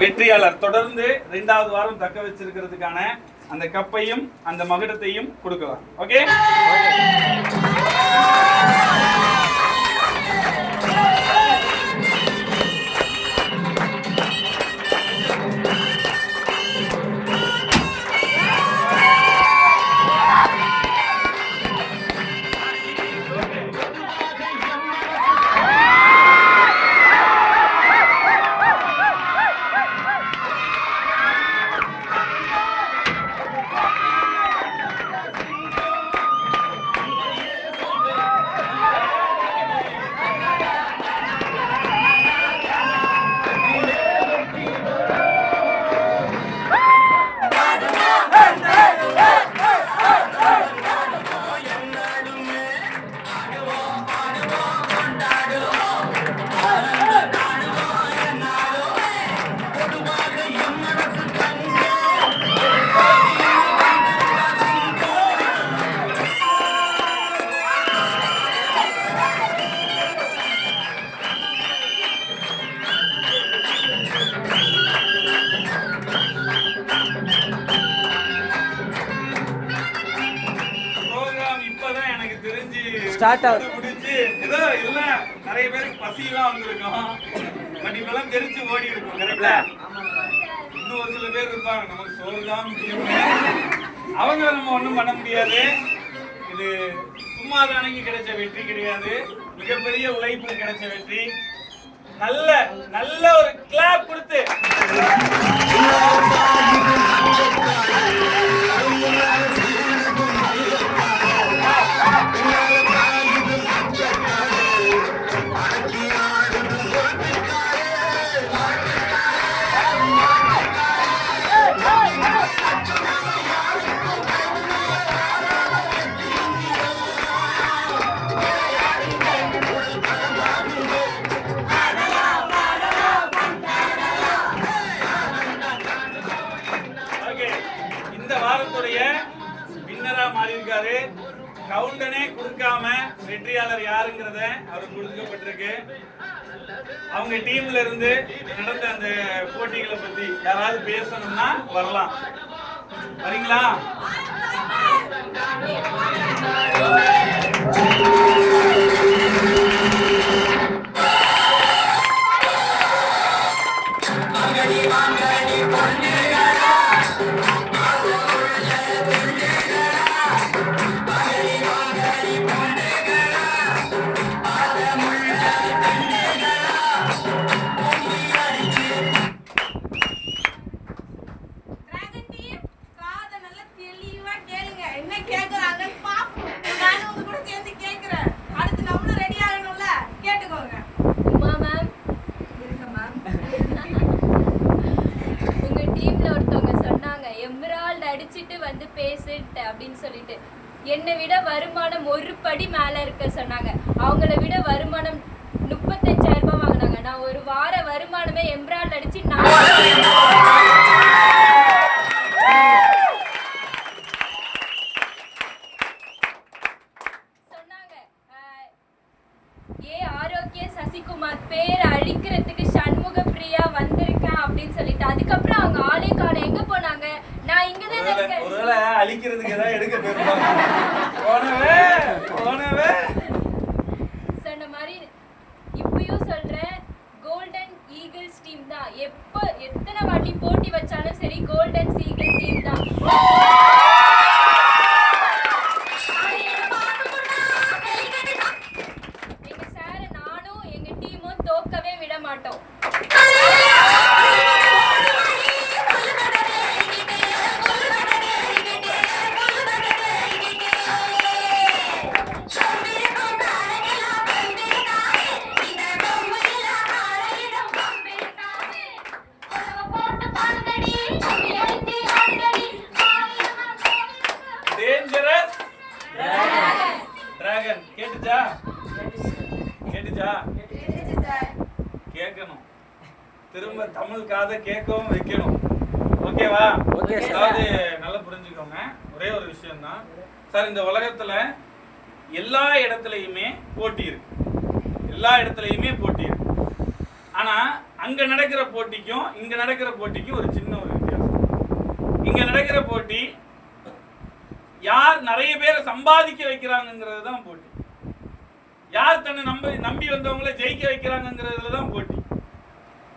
வெற்றியாளர் தொடர்ந்து 2வது வாரம் தக்க வச்சிருக்கிறதுக்கான அந்த கப்பையும் அந்த மகுடத்தையும் கொடுக்கலாம். ஓகே, ஸ்டார்ட் ஆகுது. ஏதோ இல்ல நிறைய பேருக்கு பசியெல்லாம் வந்திருக்கும். பட் இப்பெல்லாம் தெரிச்சு ஓடி இருக்கும். கரெக்டா? இன்னும் ஒரு சில பேர் இருப்பாங்க நமக்கு சோறுதான் முக்கியம், அவங்க நம்ம ஒண்ணும் பண்ண முடியாது. இது சும்மா தானங்க கிடைச்ச வெற்றி கிடையாது, மிகப்பெரிய உழைப்பு கிடைச்ச வெற்றி. நல்ல நல்ல ஒரு கிளாப் கொடுத்து மாறியிருக்காரு. கவுண்டனே கொடுக்காம வெற்றியாளர் யாருங்கிறத அவருக்கு கொடுக்கப்பட்டிருக்கு. அவங்க டீம்ல இருந்து நடந்த அந்த போட்டிகளை பத்தி யாராவது பேசணும்னா வரலாம். வரீங்களா? என்னை விட வருமானம் ஒரு படி மேல இருக்க சொன்னாங்க. அவங்கள விட வருமானம் 35,000 ரூபாய் வாங்கினாங்க. நான் ஒரு வார வருமானமே எம்ப்ராய்டரி அடிச்சு சொன்னாங்க. ஆரோக்கிய சசிகுமார் பேர் அழிக்கிறதுக்கு சண்முக பிரியா வந்திருக்கேன் அப்படின்னு சொல்லிட்டு அதுக்கப்புறம் அவங்க ஆளே காண எங்க போனாங்க? நான் இங்கதான் இருக்கேன். ஒருவேளை அழிக்கிறதுக்கு ஏதாவது எடுக்க போயிருப்பாங்க. சொன்ன மாதிரி இப்பயும் சொல்றேன், கோல்டன் ஈகிள்ஸ் டீம் தான். எத்தனை வாட்டி போட்டி வச்சாலும் சரி, கோல்டன் ஈகிள் டீம் தான். எங்க சார் நானும் எங்க டீமும் தோக்கவே விட மாட்டோம். கேட்கணும், திரும்ப தமிழ் காதை கேட்கவும் வைக்கணும். ஓகேவா? அதாவது நல்லா புரிஞ்சுக்கோங்க. ஒரே ஒரு விஷயம் தான் சார், இந்த உலகத்துல எல்லா இடத்துலையுமே போட்டி இருக்கு, எல்லா இடத்துலையுமே போட்டி இருக்கு. ஆனா அங்க நடக்கிற போட்டிக்கும் இங்க நடக்கிற போட்டிக்கும் ஒரு சின்ன ஒரு வித்தியாசம். இங்க நடக்கிற போட்டி யார் நிறைய பேரை சம்பாதிக்க வைக்கிறாங்கிறது தான் போட்டி. யார் தன்னை நம்பி வந்தவங்களை ஜெயிக்க வைக்கிறாங்கிறதுல தான் போட்டி.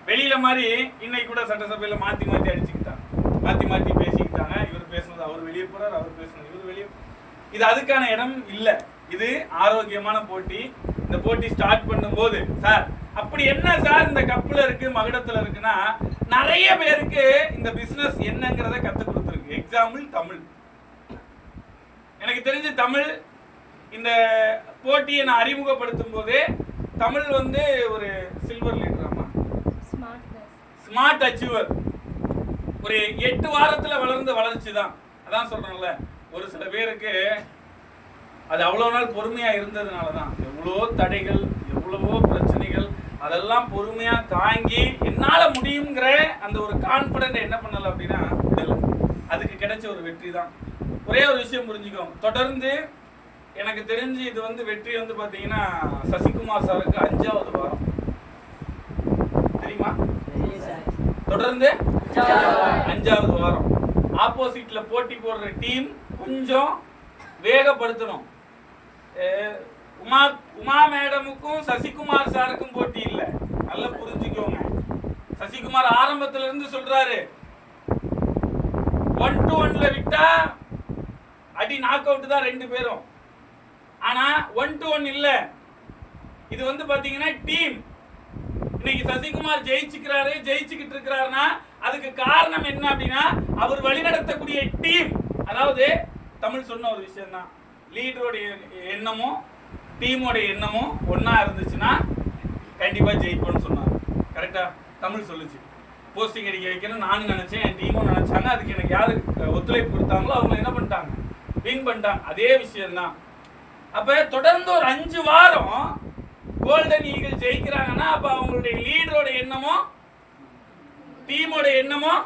வெளியில மாதிரி இன்னைக்கு கூட சட்டசபையில மாத்தி அடிச்சுக்கிட்டாங்க, மாத்தி பேசிக்கிட்டாங்க. இவர் பேசுனது அவர் வெளியே போறார், அவர் பேசுனது இவர் வெளியே. இது அதுக்கான இடம் இல்ல. இது ஆரோக்கியமான போட்டி. இந்த போட்டி ஸ்டார்ட் பண்ணும்போது சார் அப்படி என்ன சார் இந்த கப்புல இருக்கு மகுடத்துல இருக்குன்னா நிறைய பேருக்கு இந்த பிசினஸ் என்னங்கிறத கத்து கொடுத்துருக்கு. எக்ஸாம்பிள் தமிழ். எனக்கு தெரிஞ்ச தமிழ் இந்த போட்டியை நான் அறிமுகப்படுத்தும் போதே தமிழ் வந்து ஒரு சில்வர் லீடராமா, ஸ்மார்ட் அச்சீவர், ஒரு 8 வாரத்துல வளர்ந்த வளர்ச்சி தான். அதான் சொல்றேன்ல, ஒரு சில பேருக்கு அது அவ்வளவு நாள் பொறுமையா இருந்ததுனாலதான் எவ்வளவோ தடைகள், எவ்வளவோ பிரச்சனைகள், அதெல்லாம் பொறுமையா தாங்கி என்னால முடியுங்கிற அந்த ஒரு கான்பிடன்ட் என்ன பண்ணல அப்படின்னா அதுக்கு கிடைச்ச ஒரு வெற்றி தான். ஒரே ஒரு விஷயம் புரிஞ்சுக்கோங்க, தொடர்ந்து எனக்கு தெரிஞ்சு இது வந்து வெற்றி வந்து பாத்தீங்கன்னா சசிகுமார் சாருக்கு 5வது வாரம் தெரியுமா? தொடர்ந்து 5வது வாரம். ஆப்போசிட்ல போட்டி போடுற டீம் கொஞ்சம் வேகப்படுத்தணும். உமா மேடமுக்கும் சசிகுமார் சாருக்கும் போட்டி இல்ல, நல்லா புரிஞ்சுக்கோங்க. சசிகுமார் ஆரம்பத்துல இருந்து சொல்றாரு 1-to-1ல விட்டா அடி நாக் அவுட் தான் 2 பேரும். ஆனா 1-to-1 இல்ல, இது வந்து பாத்தீங்கன்னா டீம். இன்னைக்கு சசிகுமார் ஜெயிச்சுக்கிட்டு இருக்கிறாருன்னா அதுக்கு காரணம் என்ன அப்படின்னா அவர் வழிநடத்தக்கூடிய டீம். அதாவது தமிழ் சொன்ன ஒரு விஷயம் தான், லீடருடைய எண்ணமும் டீமோட எண்ணமும் ஒன்னா இருந்துச்சுன்னா கண்டிப்பா ஜெயிப்போம்னு சொன்னாங்க. கரெக்டா தமிழ் சொல்லுச்சு. போஸ்டிங் அடிக்க வைக்கணும் நானும் நினைச்சேன், என் டீமும் நினைச்சாங்க. அதுக்கு எனக்கு யாரு ஒத்துழைப்பு கொடுத்தாங்களோ அவங்க என்ன பண்ணிட்டாங்க, வின் பண்ணிட்டாங்க. அதே விஷயம் தான். அப்ப தொடர்ந்து ஒரு 5 வாரம் கோல்டன் ஈகிள் ஜெயிக்கிறாங்கன்னா அப்ப அவங்களுடைய லீடரோட எண்ணமும் டீமோட எண்ணமும்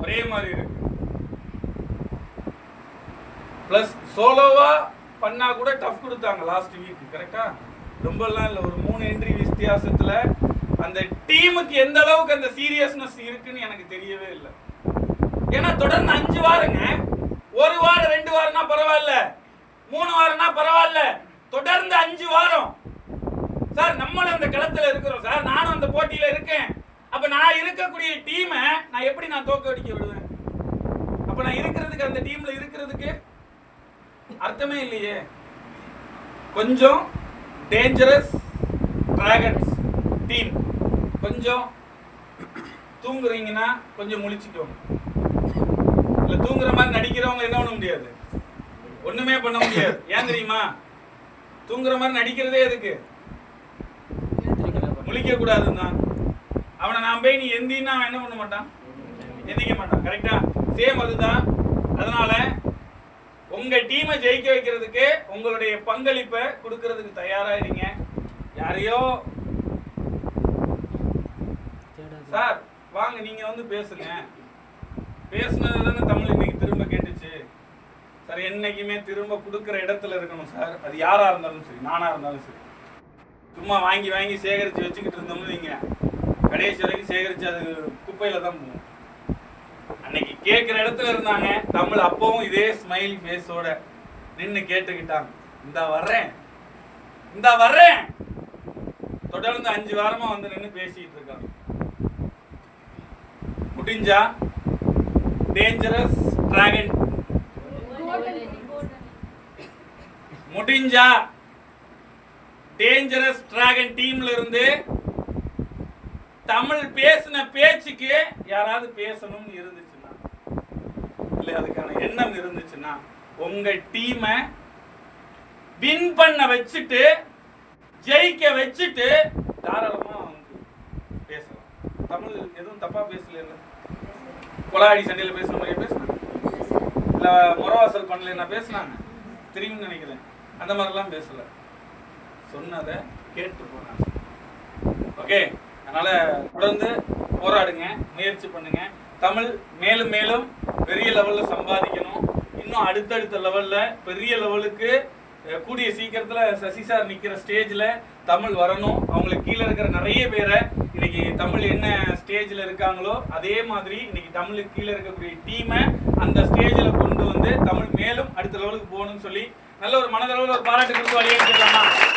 ஒரே மாதிரி இருக்கு. பிளஸ் சோலோவா பண்ணா கூட டஃப் கொடுத்தாங்க லாஸ்ட் வீக். கரெக்டா? ரொம்பலாம் இல்லை, ஒரு 3 என்ட்ரி வித்தியாசத்துல அந்த டீமுக்கு எந்த அளவுக்கு அந்த சீரியஸ்னஸ் இருக்குன்னு எனக்கு தெரியவே இல்லை. ஏன்னா தொடர்ந்து 5 வாரங்க, 1 வாரம் 2 வாரம்னா பரவாயில்ல, 3 வாரம்னா பரவாயில்ல, தொடர்ந்து 5 வாரம். சார் நம்மளும் அந்த களத்துல இருக்கிறோம் சார், நானும் அந்த போட்டியில இருக்கேன். அப்ப நான் இருக்கக்கூடிய டீமை நான் எப்படி தோக்க அடிக்க விடுவேன்? அப்ப நான் இருக்கிறதுக்கு அந்த டீம்ல இருக்கிறதுக்கு அர்த்தமே இல்லையே. கொஞ்சம் டேஞ்சரஸ் டிராகன்ஸ் டீம், கொஞ்சம் தூங்குறீங்கன்னா கொஞ்சம் முழிச்சுக்கோங்க. இல்ல தூங்குற மாதிரி நடிக்கிறவங்க என்ன பண்ண முடியாது, ஒண்ணுமே பண்ண முடியாது. ஏன் தெரியுமா? தூங்குற மாதிரி நடிக்கிறதே எதுக்கு? முழிக்க கூடாதுன்னா. அவனை நான் போய் நீ எந்தின்னா அவன் என்ன பண்ண மாட்டான், எந்திக்க மாட்டான். கரெக்டா? சேம் அதுதான். அதனால உங்க டீமை ஜெயிக்க வைக்கிறதுக்கு உங்களுடைய பங்களிப்பை கொடுக்கறதுக்கு தயாராயிருங்க. யாரையோ சார் வாங்க நீங்க வந்து பேசுங்க, பேசுனது தானே தமிழ் இன்னைக்கு திரும்ப கேட்டுச்சு சார். என்னைக்குமே திரும்ப கொடுக்குற இடத்துல இருக்கணும் சார். அது யாரா இருந்தாலும் சரி, நானா இருந்தாலும் சரி. சும்மா வாங்கி சேகரிச்சு வச்சுக்கிட்டு இருந்தோம்னு நீங்க கடைசி வரைக்கும் சேகரிச்சு அது குப்பையில தான் போகும். அன்னைக்கு கேட்கிற இடத்துல இருந்தாங்க தமிழ். அப்பவும் இதே ஸ்மைல் ஃபேஸோட நின்று கேட்டுக்கிட்டாங்க, இந்த வர்றேன். தொடர்ந்து 5 வாரமா வந்து நின்று பேசிட்டு இருக்காங்க. முடிஞ்சா டேஞ்சரஸ் டிராகன், முடிஞ்சா டேஞ்சரஸ் டிராகன் டீம்ல இருந்து தமிழ் பேசின பேச்சுக்கு யாராவது பேசணும்னு இருந்துச்சுன்னா, இல்ல அதுக்கான எண்ணம் இருந்துச்சுன்னா உங்க டீமை வின் பண்ண வச்சுட்டு ஜெயிக்க வச்சுட்டு தாராளமா பேசலாம். தமிழ் எதுவும் தப்பா பேசல, கொலாடி சண்டையில பேசுற மாதிரியே பேசினாங்க, இல்ல முறவாசல் பண்ணல பேசினாங்க தெரியும் நினைக்கிறேன். அந்த மாதிரிலாம் பேசல, சொன்னதை கேட்டு போனாங்க. ஓகே, அதனால தொடர்ந்து போராடுங்க, முயற்சி பண்ணுங்க. தமிழ் மேலும் மேலும் பெரிய லெவல்ல சம்பாதிக்கணும். இன்னும் அடுத்தடுத்த லெவல்ல பெரிய லெவலுக்கு கூடிய சீக்கிரத்துல சசி சார் நிக்கிற ஸ்டேஜ்ல தமிழ் வரணும். அவங்களுக்கு கீழே இருக்கிற நிறைய பேரை இன்னைக்கு தமிழ் என்ன ஸ்டேஜில் இருக்காங்களோ அதே மாதிரி இன்னைக்கு தமிழுக்கு கீழே இருக்கக்கூடிய டீமை அந்த ஸ்டேஜில் கொண்டு வந்து தமிழ் மேலும் அடுத்த லெவலுக்கு போகணும்னு சொல்லி நல்ல ஒரு மனதளவில் ஒரு பாராட்டு கொடுத்து வழியாக